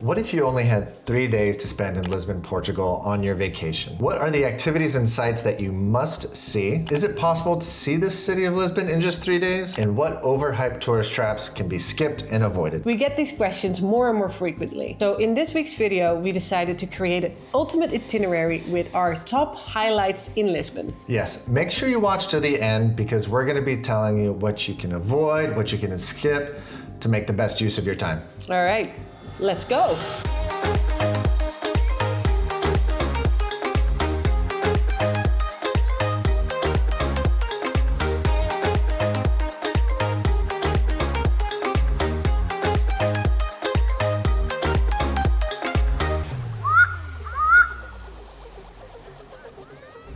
What if you only had 3 days to spend in Lisbon, Portugal on your vacation? What are the activities and sites that you must see? Is it possible to see this city of Lisbon in just 3 days? And what overhyped tourist traps can be skipped and avoided? We get these questions more and more frequently. So in this week's video, we decided to create an ultimate itinerary with our top highlights in Lisbon. Yes, make sure you watch to the end because we're going to be telling you what you can avoid, what you can skip to make the best use of your time. All right. Let's go.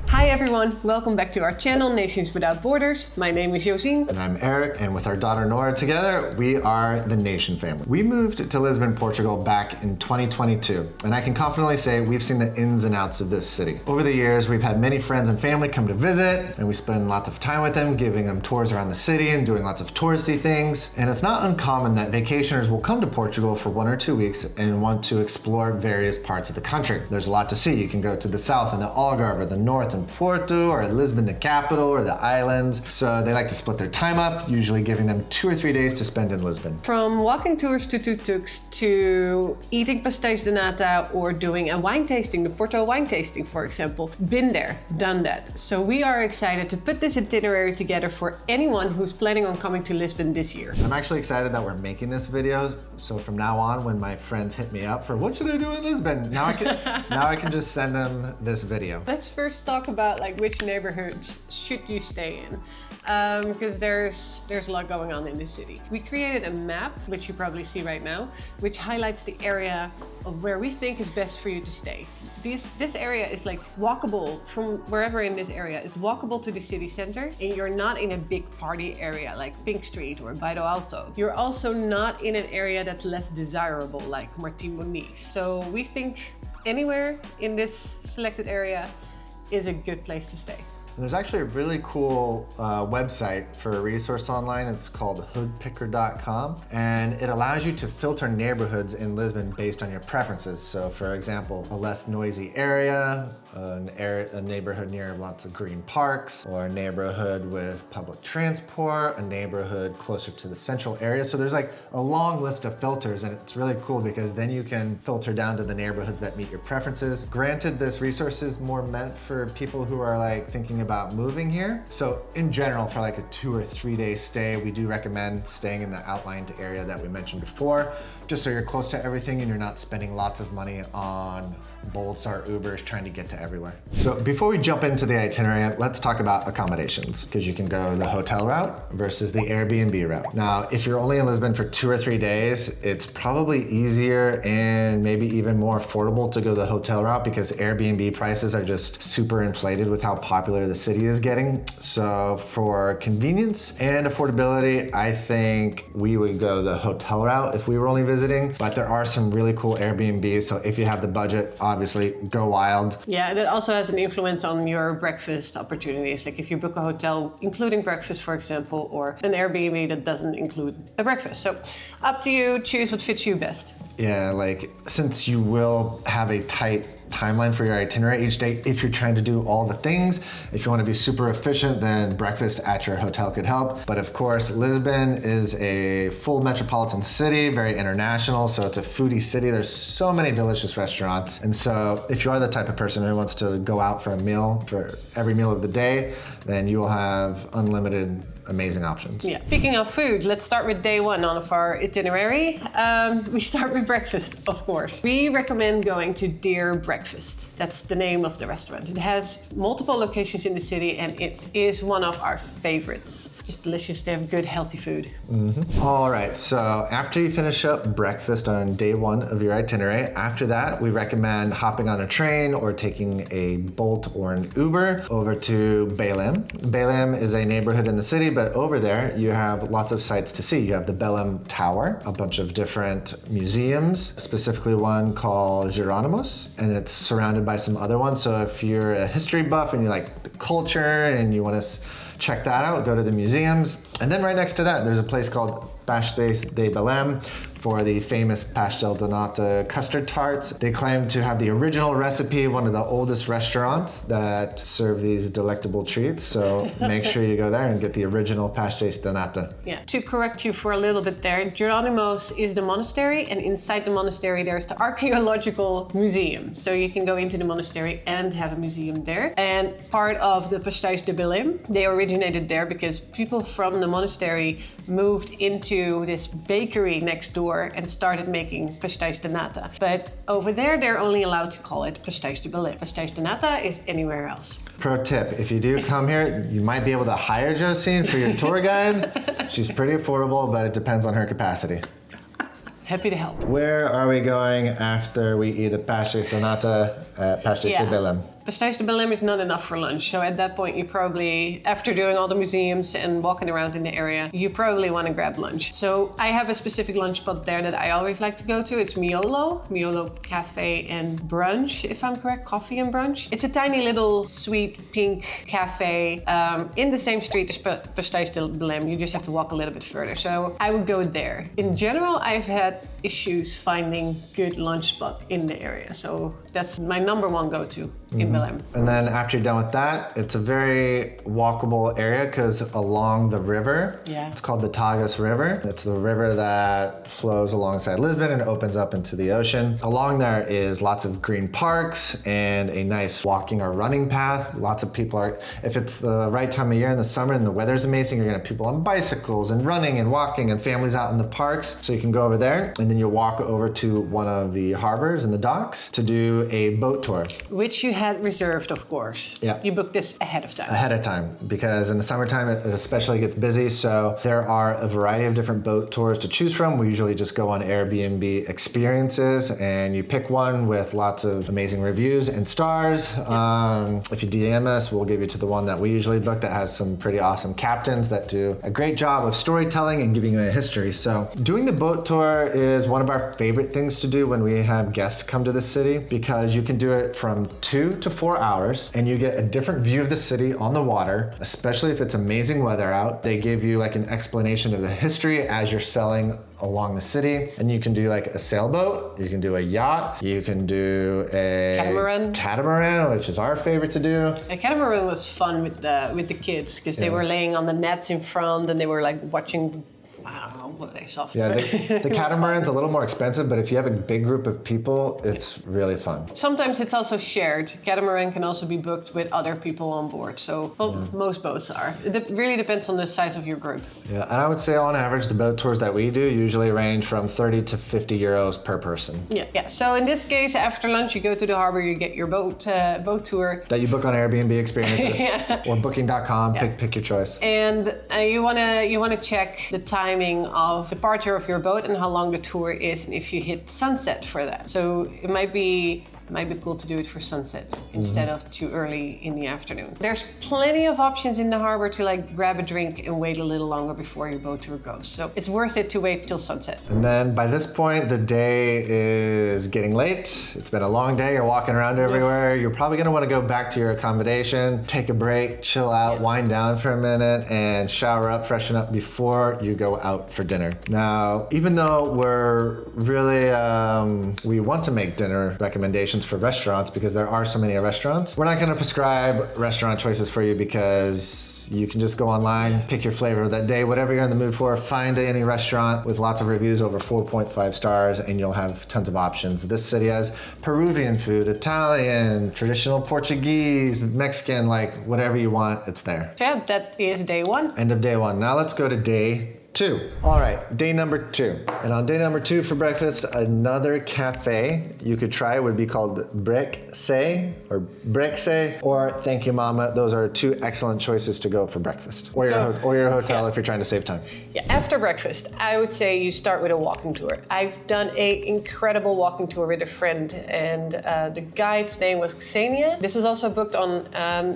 Hi everyone, welcome back to our channel, Nations Without Borders. My name is Josine. And I'm Eric, and with our daughter Nora together, we are the Nation family. We moved to Lisbon, Portugal back in 2022, and I can confidently say we've seen the ins and outs of this city. Over the years, we've had many friends and family come to visit, and we spend lots of time with them, giving them tours around the city and doing lots of touristy things. And it's not uncommon that vacationers will come to Portugal for 1 or 2 weeks and want to explore various parts of the country. There's a lot to see. You can go to the south and the Algarve, or the north and Porto, or Lisbon, the capital, or the islands. So they like to split their time up, usually giving them 2 or 3 days to spend in Lisbon. From walking tours to tuk-tuks to eating pastéis de nata or doing a wine tasting, the Porto wine tasting, for example. Been there, done that. So we are excited to put this itinerary together for anyone who's planning on coming to Lisbon this year. I'm actually excited that we're making this video. So from now on, when my friends hit me up for what should I do in Lisbon, now I can just send them this video. Let's first talk about which neighborhoods should you stay in, because there's a lot going on in this city. We created a map, which you probably see right now, which highlights the area of where we think is best for you to stay. This area is walkable from wherever in this area. It's walkable to the city center, and you're not in a big party area like Pink Street or Bairro Alto. You're also not in an area that's less desirable like Martim Moniz. So we think anywhere in this selected area is a good place to stay. There's actually a really cool website for a resource online. It's called hoodpicker.com, and it allows you to filter neighborhoods in Lisbon based on your preferences. So for example, a less noisy area, a neighborhood near lots of green parks, or a neighborhood with public transport, a neighborhood closer to the central area. So there's a long list of filters, and it's really cool because then you can filter down to the neighborhoods that meet your preferences. Granted, this resource is more meant for people who are thinking about moving here. So in general, for a 2 or 3 day stay, we do recommend staying in the outlined area that we mentioned before, just so you're close to everything and you're not spending lots of money on Bolts or Ubers trying to get to everywhere. So before we jump into the itinerary, let's talk about accommodations, because you can go the hotel route versus the Airbnb route. Now, if you're only in Lisbon for 2 or 3 days, it's probably easier and maybe even more affordable to go the hotel route because Airbnb prices are just super inflated with how popular the city is getting. So for convenience and affordability, I think we would go the hotel route if we were only visiting, but there are some really cool Airbnbs. So if you have the budget, obviously go wild. Yeah, that also has an influence on your breakfast opportunities. If you book a hotel including breakfast, for example, or an Airbnb that doesn't include a breakfast. So up to you, choose what fits you best. Yeah, since you will have a tight timeline for your itinerary each day, if you're trying to do all the things, if you want to be super efficient, then breakfast at your hotel could help. But of course, Lisbon is a full metropolitan city, very international, so it's a foodie city. There's so many delicious restaurants. And so if you are the type of person who wants to go out for a meal for every meal of the day, then you will have unlimited amazing options. Yeah. Speaking of food, let's start with day one of our itinerary. We start with breakfast, of course. We recommend going to Deer Breakfast. That's the name of the restaurant. It has multiple locations in the city, and it is one of our favorites. Just delicious. They have good, healthy food. Mm-hmm. All right, so after you finish up breakfast on day one of your itinerary, after that, we recommend hopping on a train or taking a Bolt or an Uber over to Belem. Belem is a neighborhood in the city, but over there you have lots of sights to see. You have the Belem Tower, a bunch of different museums, specifically one called Jerónimos, and it's surrounded by some other ones. So if you're a history buff and you like the culture and you want to check that out, go to the museums. And then right next to that, there's a place called Pastéis de Belem for the famous pastel de nata custard tarts. They claim to have the original recipe, one of the oldest restaurants that serve these delectable treats. So make sure you go there and get the original pastéis de nata. Yeah, to correct you for a little bit there, Geronimo's is the monastery, and inside the monastery there's the archaeological museum. So you can go into the monastery and have a museum there. And part of the pastéis de Belem, they originated there because people from the monastery moved into this bakery next door and started making pastéis de nata. But over there, they're only allowed to call it pastéis de Belem. Pastéis de nata is anywhere else. Pro tip, if you do come here, you might be able to hire Josine for your tour guide. She's pretty affordable, but it depends on her capacity. Happy to help. Where are we going after we eat a pastéis de nata at pastéis de Belem? Pastéis de Belem is not enough for lunch, so at that point you probably, after doing all the museums and walking around in the area, you probably want to grab lunch. So I have a specific lunch spot there that I always like to go to. It's Miolo Cafe and Brunch, if I'm correct, coffee and brunch. It's a tiny little sweet pink cafe in the same street as Pastéis de Belem. You just have to walk a little bit further, so I would go there. In general, I've had issues finding good lunch spot in the area, so that's my number one go-to in Belem. And then after you're done with that, it's a very walkable area because along the river, it's called the Tagus River. It's the river that flows alongside Lisbon and opens up into the ocean. Along there is lots of green parks and a nice walking or running path. Lots of people are, if it's the right time of year in the summer and the weather's amazing, you're gonna have people on bicycles and running and walking and families out in the parks. So you can go over there and then you'll walk over to one of the harbors and the docks to do a boat tour. Which you had reserved, of course. Yeah. You booked this ahead of time. Ahead of time, because in the summertime it especially gets busy, so there are a variety of different boat tours to choose from. We usually just go on Airbnb experiences and you pick one with lots of amazing reviews and stars. If you DM us, we'll give you to the one that we usually book that has some pretty awesome captains that do a great job of storytelling and giving you a history. So doing the boat tour is one of our favorite things to do when we have guests come to the city, because you can do it from 2 to 4 hours and you get a different view of the city on the water, especially if it's amazing weather out. They give you like an explanation of the history as you're sailing along the city, and you can do like a sailboat, you can do a yacht, you can do a catamaran, which is our favorite to do. A catamaran was fun with the kids because they were laying on the nets in front and they were like watching. I don't know what they saw. Yeah, the catamaran's a little more expensive, but if you have a big group of people, it's really fun. Sometimes it's also shared. Catamaran can also be booked with other people on board. So most boats are. It really depends on the size of your group. Yeah, and I would say on average, the boat tours that we do usually range from 30 to 50 euros per person. Yeah. So in this case, after lunch, you go to the harbor, you get your boat tour. That you book on Airbnb experiences or booking.com, pick your choice. And you wanna check the timing of departure of your boat and how long the tour is, and if you hit sunset for that. So it might be cool to do it for sunset instead of too early in the afternoon. There's plenty of options in the harbor to like grab a drink and wait a little longer before your boat tour goes. So it's worth it to wait till sunset. And then by this point, the day is getting late. It's been a long day. You're walking around everywhere. You're probably gonna wanna go back to your accommodation, take a break, chill out, wind down for a minute, and shower up, freshen up before you go out for dinner. Now, even though we're really, we want to make dinner recommendations for restaurants because there are so many restaurants, we're not going to prescribe restaurant choices for you because you can just go online, pick your flavor of that day, whatever you're in the mood for, find any restaurant with lots of reviews over 4.5 stars, and you'll have tons of options. This city has Peruvian food, Italian, traditional Portuguese, Mexican, like whatever you want, it's there. So yeah, that is day one. End of day one. Now let's go to day 2. All right, day number 2. And on day number 2 for breakfast, another cafe you could try would be called Brexe or Thank You Mama. Those are 2 excellent choices to go for breakfast or your hotel if you're trying to save time. Yeah, after breakfast, I would say you start with a walking tour. I've done an incredible walking tour with a friend, and the guide's name was Xenia. This is also booked on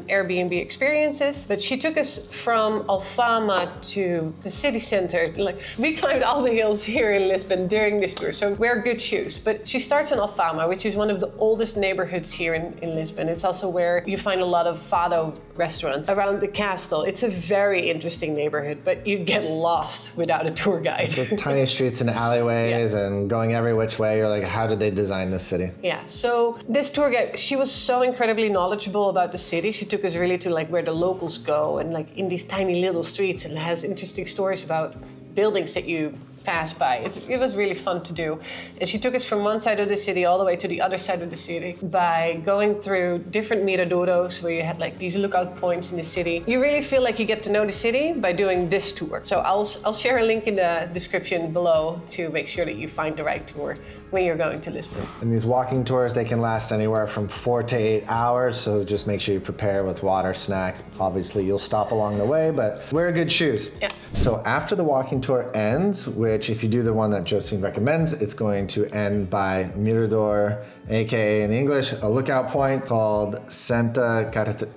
Airbnb experiences, but she took us from Alfama to the city center center. Like, we climbed all the hills here in Lisbon during this tour, so wear good shoes. But she starts in Alfama, which is one of the oldest neighborhoods here in Lisbon. It's also where you find a lot of Fado restaurants around the castle. It's a very interesting neighborhood, but you get lost without a tour guide. The tiny streets and alleyways and going every which way. You're like, how did they design this city? Yeah, so this tour guide, she was so incredibly knowledgeable about the city. She took us really to like where the locals go and like in these tiny little streets, and has interesting stories about buildings that you pass by. It was really fun to do. And she took us from one side of the city all the way to the other side of the city by going through different miradouros where you had like these lookout points in the city. You really feel like you get to know the city by doing this tour. So I'll share a link in the description below to make sure that you find the right tour when you're going to Lisbon. And these walking tours, they can last anywhere from 4 to 8 hours, so just make sure you prepare with water, snacks. Obviously, you'll stop along the way, but wear good shoes. Yeah. So after the walking tour ends, which if you do the one that Josine recommends, it's going to end by Mirador, aka in English, a lookout point called Santa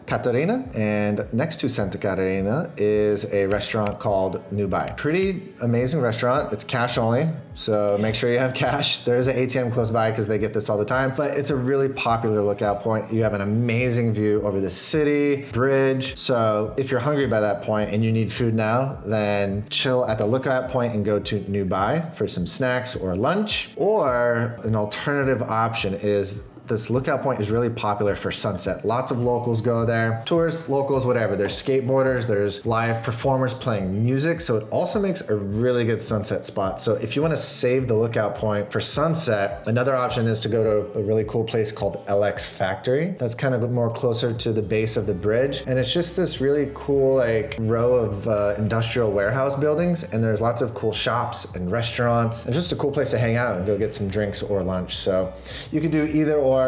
Catarina. And next to Santa Catarina is a restaurant called Nubai. Pretty amazing restaurant. It's cash only, so make sure you have cash. There is an ATM close by because they get this all the time, but it's a really popular lookout point. You have an amazing view over the city, bridge. So if you're hungry by that point and you need food now, then chill at the lookout point and go to Nubai for some snacks or lunch. Or an alternative option is this lookout point is really popular for sunset. Lots of locals go there. Tourists, locals, whatever. There's skateboarders, there's live performers playing music. So it also makes a really good sunset spot. So if you want to save the lookout point for sunset, another option is to go to a really cool place called LX Factory. That's kind of more closer to the base of the bridge. And it's just this really cool like row of industrial warehouse buildings. And there's lots of cool shops and restaurants and just a cool place to hang out and go get some drinks or lunch. So you could do either or.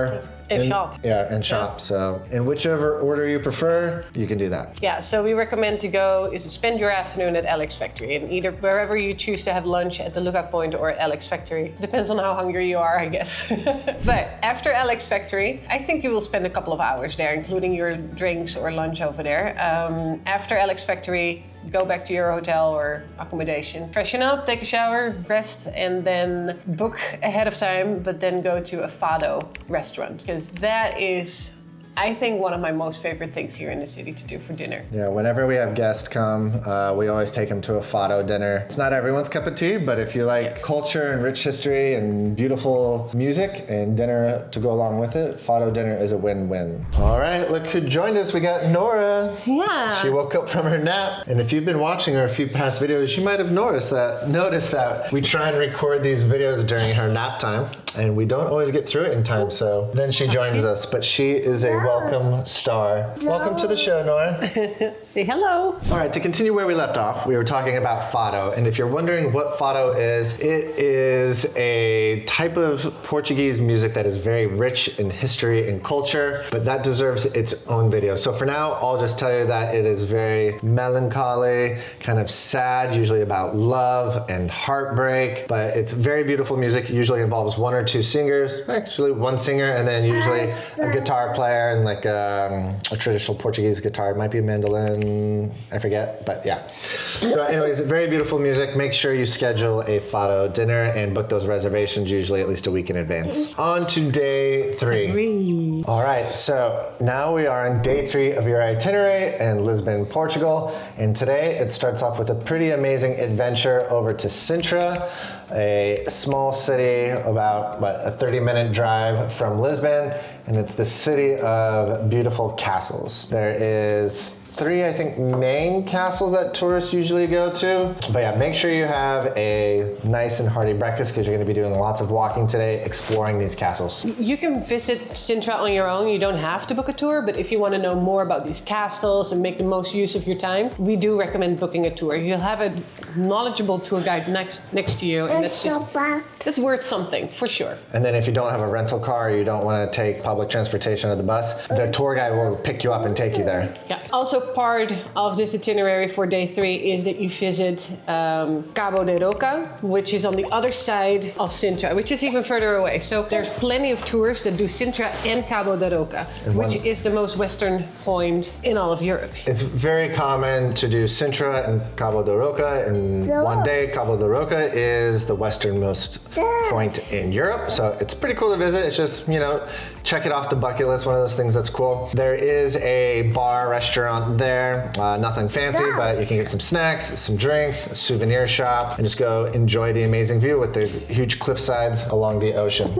And shop. Yeah, and shop. Yeah. So in whichever order you prefer, you can do that. Yeah, so we recommend to spend your afternoon at LX Factory, and either wherever you choose to have lunch at the lookout point or at LX Factory. Depends on how hungry you are, I guess. But after LX Factory, I think you will spend a couple of hours there, including your drinks or lunch over there. After LX Factory, go back to your hotel or accommodation, freshen up, take a shower, rest, and then book ahead of time, but then go to a Fado restaurant, because that is, I think, one of my most favorite things here in the city to do for dinner. Yeah, whenever we have guests come, we always take them to a Fado dinner. It's not everyone's cup of tea, but if you like culture and rich history and beautiful music and dinner to go along with it, Fado dinner is a win-win. All right, look who joined us. We got Nora. Yeah. She woke up from her nap, and if you've been watching our few past videos, you might have noticed that we try and record these videos during her nap time, and we don't always get through it in time, so then she joins us, but she is a welcome star. Welcome to the show, Nora. Say hello. All right, to continue where we left off, we were talking about Fado, and if you're wondering what Fado is, it is a type of Portuguese music that is very rich in history and culture, but that deserves its own video. So for now, I'll just tell you that it is very melancholy, kind of sad, usually about love and heartbreak, but it's very beautiful music. It usually involves one or two singers, actually one singer, and then usually a guitar player and like a traditional Portuguese guitar. It might be a mandolin, I forget, but yeah. So anyways, very beautiful music. Make sure you schedule a Fado dinner and book those reservations usually at least a week in advance. On to day 3. All right, so now we are on day 3 of your itinerary in Lisbon, Portugal. And today it starts off with a pretty amazing adventure over to Sintra, a small city about, a 30-minute drive from Lisbon. And it's the city of beautiful castles. There is 3, I think, main castles that tourists usually go to. But yeah, make sure you have a nice and hearty breakfast because you're going to be doing lots of walking today, exploring these castles. You can visit Sintra on your own. You don't have to book a tour, but if you want to know more about these castles and make the most use of your time, we do recommend booking a tour. You'll have a knowledgeable tour guide next to you, and that's worth something, for sure. And then if you don't have a rental car or you don't want to take public transportation or the bus, the tour guide will pick you up and take you there. Yeah. Also, part of this itinerary for day 3 is that you visit Cabo de Roca, which is on the other side of Sintra, which is even further away. So there's plenty of tours that do Sintra and Cabo de Roca, which is the most western point in all of Europe. It's very common to do Sintra and Cabo de Roca in one day. Cabo de Roca is the westernmost point in Europe, so it's pretty cool to visit. It's just, you know, check it off the bucket list, one of those things that's cool. There is a bar restaurant there, nothing fancy, but you can get some snacks, some drinks, a souvenir shop, and just go enjoy the amazing view with the huge cliff sides along the ocean.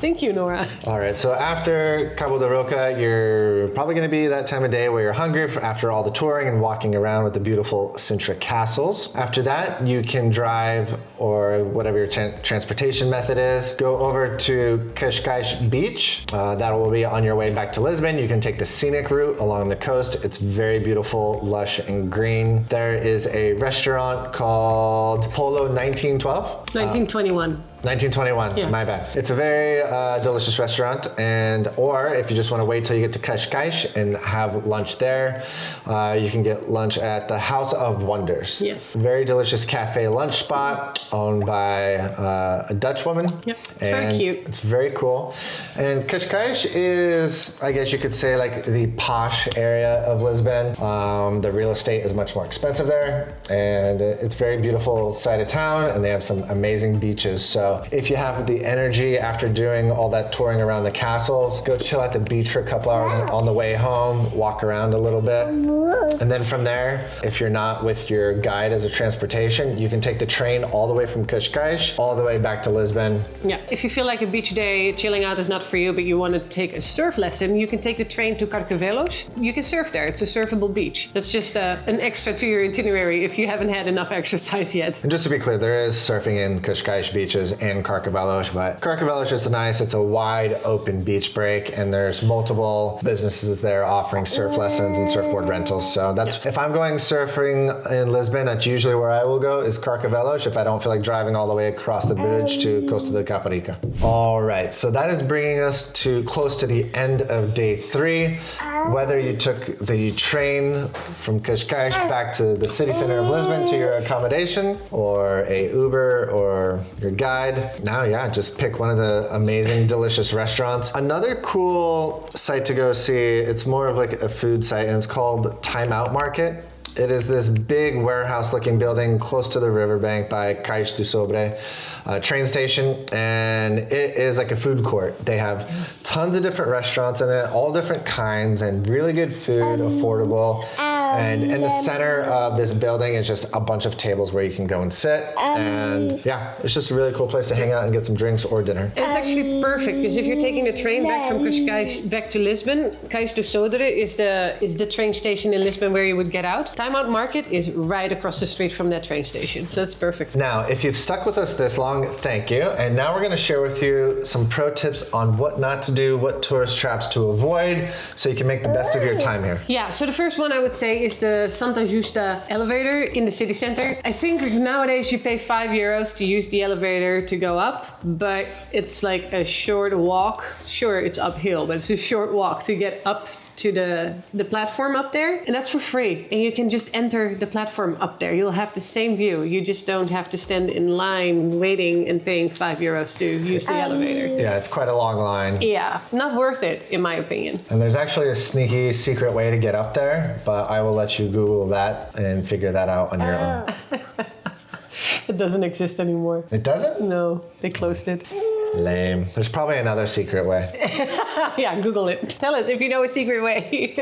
Thank you, Nora. All right, so after Cabo de Roca, you're probably gonna be that time of day where you're hungry after all the touring and walking around with the beautiful Sintra castles. After that, you can drive, or whatever your transportation method is, go over to Cascais Beach. That will be on your way back to Lisbon. You can take the scenic route along the coast. It's very beautiful, lush, and green. There is a restaurant called Polo 1912. 1921. 1921, Yeah. My bad. It's a very delicious restaurant, or if you just want to wait till you get to Cascais and have lunch there, you can get lunch at the House of Wonders. Yes. Very delicious cafe lunch spot owned by a Dutch woman. Yep, very cute. It's very cool. And Cascais is, I guess you could say, like the posh area of Lisbon. The real estate is much more expensive there, and it's a very beautiful side of town, and they have some amazing beaches. So if you have the energy after doing all that touring around the castles, go chill at the beach for a couple hours on the way home, walk around a little bit. And then from there, if you're not with your guide as a transportation, you can take the train all the way from Cascais all the way back to Lisbon. Yeah, if you feel like a beach day, chilling out is not for you, but you want to take a surf lesson, you can take the train to Carcavelos. You can surf there. It's a surfable beach. That's just an extra to your itinerary if you haven't had enough exercise yet. And just to be clear, there is surfing in Cascais beaches and Carcavelos, but Carcavelos is nice. It's a wide open beach break, and there's multiple businesses there offering surf lessons and surfboard rentals. So that's, if I'm going surfing in Lisbon, that's usually where I will go, is Carcavelos, if I don't feel like driving all the way across the bridge to Costa de Caparica. All right, so that is bringing us to close to the end of day 3. Whether you took the train from Cascais back to the city center of Lisbon to your accommodation, or a Uber, or your guide, now, just pick one of the amazing, delicious restaurants. Another cool site to go see, it's more of like a food site, and it's called Time Out Market. It is this big warehouse-looking building close to the riverbank by Cais do Sobre train station, and it is like a food court. They have tons of different restaurants in it, all different kinds, and really good food, affordable. And in the center of this building is just a bunch of tables where you can go and sit. And it's just a really cool place to hang out and get some drinks or dinner. It's actually perfect, because if you're taking the train back from Cascais back to Lisbon, Cais do Sobre is the train station in Lisbon where you would get out. Time Out Market is right across the street from that train station, so it's perfect. Now, if you've stuck with us this long, thank you. And now we're going to share with you some pro tips on what not to do, what tourist traps to avoid, so you can make the best of your time here. Yeah, so the first one I would say is the Santa Justa elevator in the city center. I think nowadays you pay €5 to use the elevator to go up, but it's like a short walk. Sure, it's uphill, but it's a short walk to get up to the platform up there, and that's for free. And you can just enter the platform up there. You'll have the same view. You just don't have to stand in line waiting and paying €5 to use the elevator. Yeah, it's quite a long line. Yeah, not worth it, in my opinion. And there's actually a sneaky secret way to get up there, but I will let you Google that and figure that out on your own. It doesn't exist anymore. It doesn't? No, they closed it. Lame. There's probably another secret way. Yeah, Google it. Tell us if you know a secret way.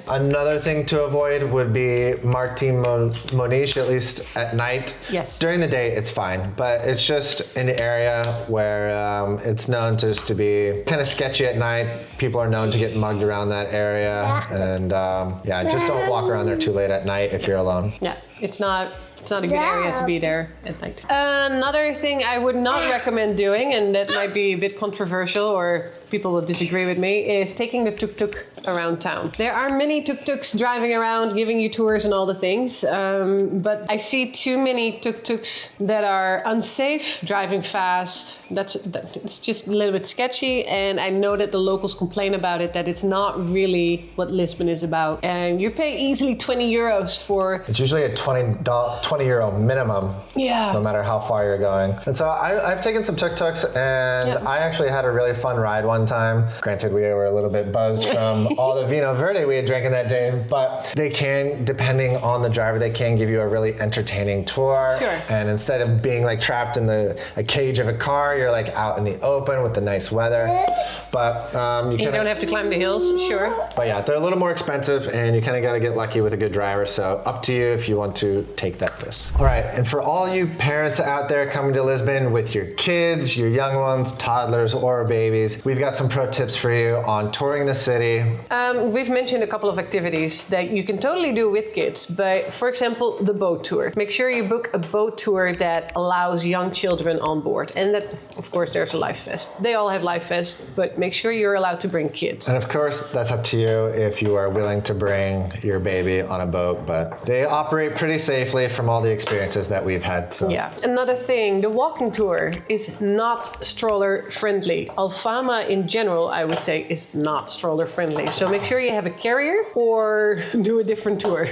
Another thing to avoid would be Martin Moniz, at least at night. Yes. During the day, it's fine, but it's just an area where it's known to be kind of sketchy at night. People are known to get mugged around that area, and just don't walk around there too late at night if you're alone. Yeah, it's not a good area to be there at night. Another thing I would not recommend doing, and that might be a bit controversial or people will disagree with me, is taking the tuk-tuk around town. There are many tuk-tuks driving around, giving you tours and all the things, but I see too many tuk-tuks that are unsafe, driving fast, it's just a little bit sketchy, and I know that the locals complain about it, that it's not really what Lisbon is about. And you pay easily 20 euros for... It's usually a 20 euro minimum, no matter how far you're going. And so I've taken some tuk-tuks, and I actually had a really fun ride one time. Granted, we were a little bit buzzed from all the Vino Verde we had drank in that day, but they can, depending on the driver, they can give you a really entertaining tour. Sure. And instead of being like trapped in a cage of a car, you're like out in the open with the nice weather. But you don't have to climb the hills, sure. But yeah, they're a little more expensive, and you kind of got to get lucky with a good driver. So up to you if you want to take that risk. All right, and for all you parents out there coming to Lisbon with your kids, your young ones, toddlers, or babies, we've got some pro tips for you on touring the city. We've mentioned a couple of activities that you can totally do with kids, but for example, the boat tour. Make sure you book a boat tour that allows young children on board, and that, of course, there's a life vest. They all have life vests, but make sure you're allowed to bring kids. And of course, that's up to you if you are willing to bring your baby on a boat, but they operate pretty safely from all the experiences that we've had. So. Yeah. Another thing, the walking tour is not stroller friendly. Alfama in general, I would say, is not stroller friendly. So make sure you have a carrier or do a different tour.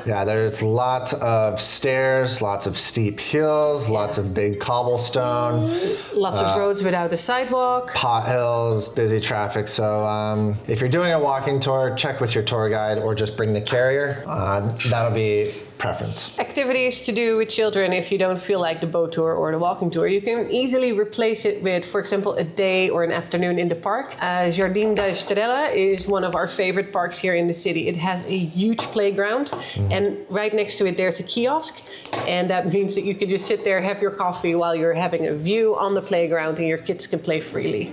Yeah, there's lots of stairs, lots of steep hills, lots of big cobblestone. Lots of roads without a sidewalk. Potholes, busy traffic. So if you're doing a walking tour, check with your tour guide or just bring the carrier. That'll be preference. Activities to do with children if you don't feel like the boat tour or the walking tour. You can easily replace it with, for example, a day or an afternoon in the park. Jardim da Estrela is one of our favorite parks here in the city. It has a huge playground, and right next to it there's a kiosk, and that means that you can just sit there, have your coffee while you're having a view on the playground, and your kids can play freely.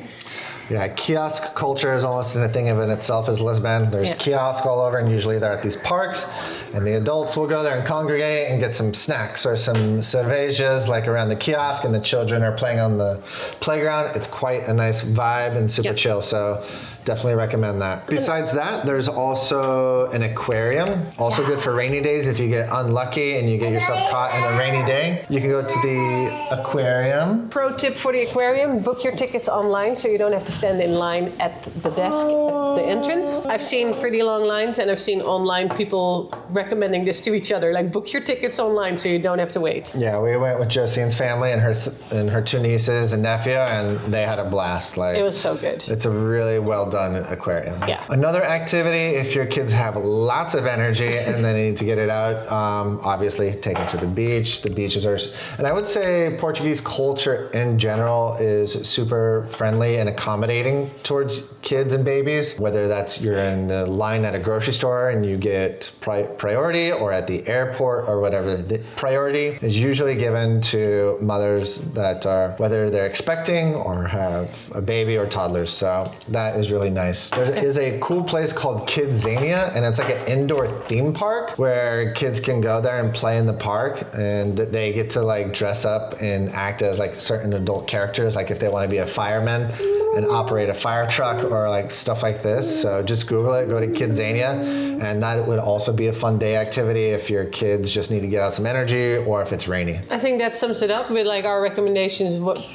Yeah, kiosk culture is almost a thing of in itself as Lisbon. There's kiosks all over, and usually they're at these parks, and the adults will go there and congregate and get some snacks or some cervejas like around the kiosk, and the children are playing on the playground. It's quite a nice vibe and super chill, so definitely recommend that. Besides that, there's also an aquarium, also good for rainy days. If you get unlucky and you get yourself caught in a rainy day, you can go to the aquarium. Pro tip for the aquarium, book your tickets online so you don't have to stand in line at the desk at the entrance. I've seen pretty long lines, and I've seen online people recommending this to each other, like book your tickets online so you don't have to wait. Yeah, we went with Josine's family and her two nieces and nephew, and they had a blast. Like, it was so good. It's a really well done aquarium. Yeah. Another activity, if your kids have lots of energy and they need to get it out, obviously take them to the beach. The beaches are, and I would say Portuguese culture in general is super friendly and accommodating towards kids and babies, whether that's you're in the line at a grocery store and you get priority, or at the airport or whatever. The priority is usually given to mothers that are, whether they're expecting or have a baby or toddlers. So that is really nice. There is a cool place called Kidzania, and it's like an indoor theme park where kids can go there and play in the park, and they get to like dress up and act as like certain adult characters, like if they want to be a fireman and operate a fire truck or like stuff like this. So just Google it, go to Kidzania, and that would also be a fun day activity if your kids just need to get out some energy or if it's rainy. I think that sums it up with like our recommendations, what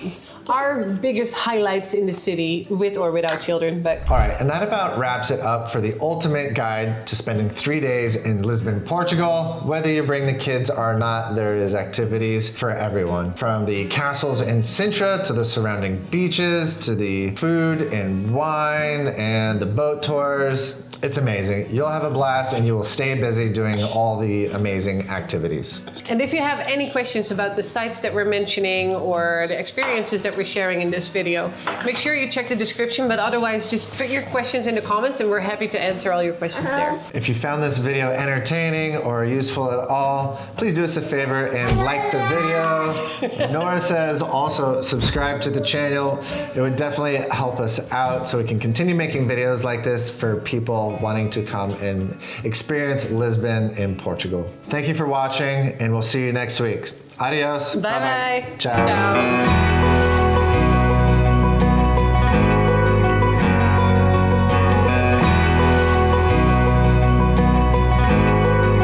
our biggest highlights in the city with or without children. But all right, and that about wraps it up for the ultimate guide to spending 3 days in Lisbon, Portugal. Whether you bring the kids or not, there is activities for everyone, from the castles in Sintra to the surrounding beaches to the food and wine and the boat tours. It's amazing. You'll have a blast and you will stay busy doing all the amazing activities. And if you have any questions about the sites that we're mentioning or the experiences that we're sharing in this video, make sure you check the description, but otherwise just put your questions in the comments and we're happy to answer all your questions there. If you found this video entertaining or useful at all, please do us a favor and like the video. Nora says also subscribe to the channel. It would definitely help us out so we can continue making videos like this for people wanting to come and experience Lisbon in Portugal. Thank you for watching, and we'll see you next week. Adios. Bye-bye. Ciao. Ciao.